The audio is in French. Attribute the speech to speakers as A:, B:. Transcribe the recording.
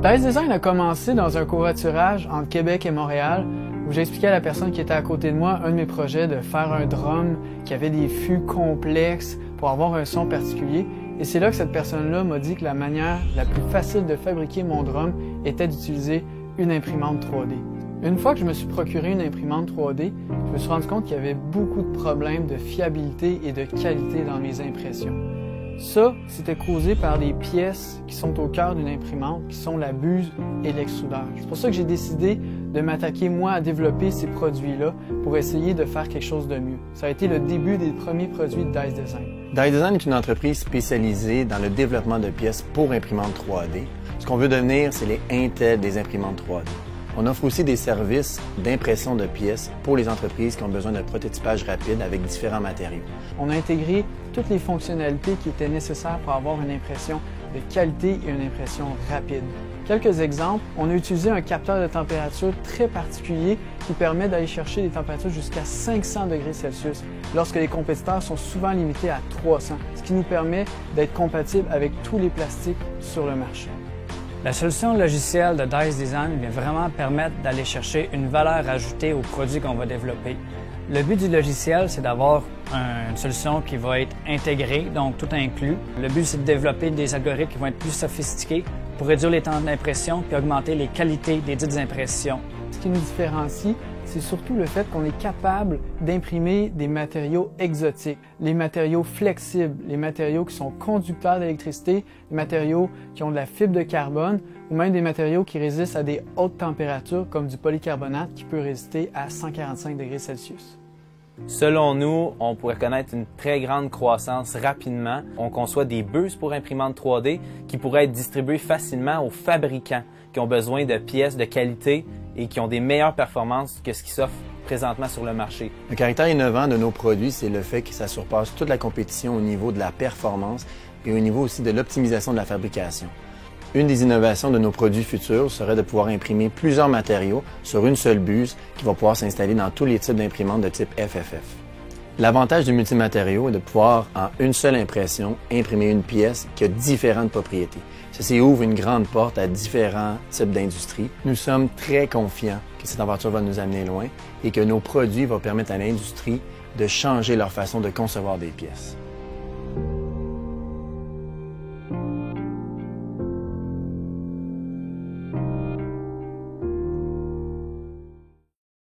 A: Dice Design a commencé dans un covoiturage entre Québec et Montréal où j'expliquais à la personne qui était à côté de moi un de mes projets de faire un drum qui avait des fûts complexes pour avoir un son particulier. Et c'est là que cette personne-là m'a dit que la manière la plus facile de fabriquer mon drum était d'utiliser une imprimante 3D. Une fois que je me suis procuré une imprimante 3D, je me suis rendu compte qu'il y avait beaucoup de problèmes de fiabilité et de qualité dans mes impressions. Ça, c'était causé par des pièces qui sont au cœur d'une imprimante, qui sont la buse et l'extrudeur. C'est pour ça que j'ai décidé de m'attaquer, moi, à développer ces produits-là pour essayer de faire quelque chose de mieux. Ça a été le début des premiers produits de Dice Design.
B: Dice Design est une entreprise spécialisée dans le développement de pièces pour imprimantes 3D. Ce qu'on veut devenir, c'est les Intel des imprimantes 3D. On offre aussi des services d'impression de pièces pour les entreprises qui ont besoin d'un prototypage rapide avec différents matériaux.
A: On a intégré toutes les fonctionnalités qui étaient nécessaires pour avoir une impression de qualité et une impression rapide. Quelques exemples, on a utilisé un capteur de température très particulier qui permet d'aller chercher des températures jusqu'à 500 degrés Celsius, lorsque les compétiteurs sont souvent limités à 300, ce qui nous permet d'être compatible avec tous les plastiques sur le marché.
C: La solution logicielle de Dice Design vient vraiment permettre d'aller chercher une valeur ajoutée au produit qu'on va développer. Le but du logiciel, c'est d'avoir une solution qui va être intégrée, donc tout inclus. Le but, c'est de développer des algorithmes qui vont être plus sophistiqués pour réduire les temps d'impression puis augmenter les qualités des dites impressions.
A: Ce qui nous différencie, c'est surtout le fait qu'on est capable d'imprimer des matériaux exotiques, les matériaux flexibles, les matériaux qui sont conducteurs d'électricité, les matériaux qui ont de la fibre de carbone ou même des matériaux qui résistent à des hautes températures comme du polycarbonate qui peut résister à 145 degrés Celsius.
D: Selon nous, on pourrait connaître une très grande croissance rapidement. On conçoit des buses pour imprimantes 3D qui pourraient être distribuées facilement aux fabricants qui ont besoin de pièces de qualité et qui ont des meilleures performances que ce qui s'offre présentement sur le marché.
B: Le caractère innovant de nos produits, c'est le fait que ça surpasse toute la compétition au niveau de la performance et au niveau aussi de l'optimisation de la fabrication. Une des innovations de nos produits futurs serait de pouvoir imprimer plusieurs matériaux sur une seule buse qui va pouvoir s'installer dans tous les types d'imprimantes de type FFF. L'avantage du multimatériau est de pouvoir, en une seule impression, imprimer une pièce qui a différentes propriétés. Ceci ouvre une grande porte à différents types d'industries. Nous sommes très confiants que cette aventure va nous amener loin et que nos produits vont permettre à l'industrie de changer leur façon de concevoir des pièces.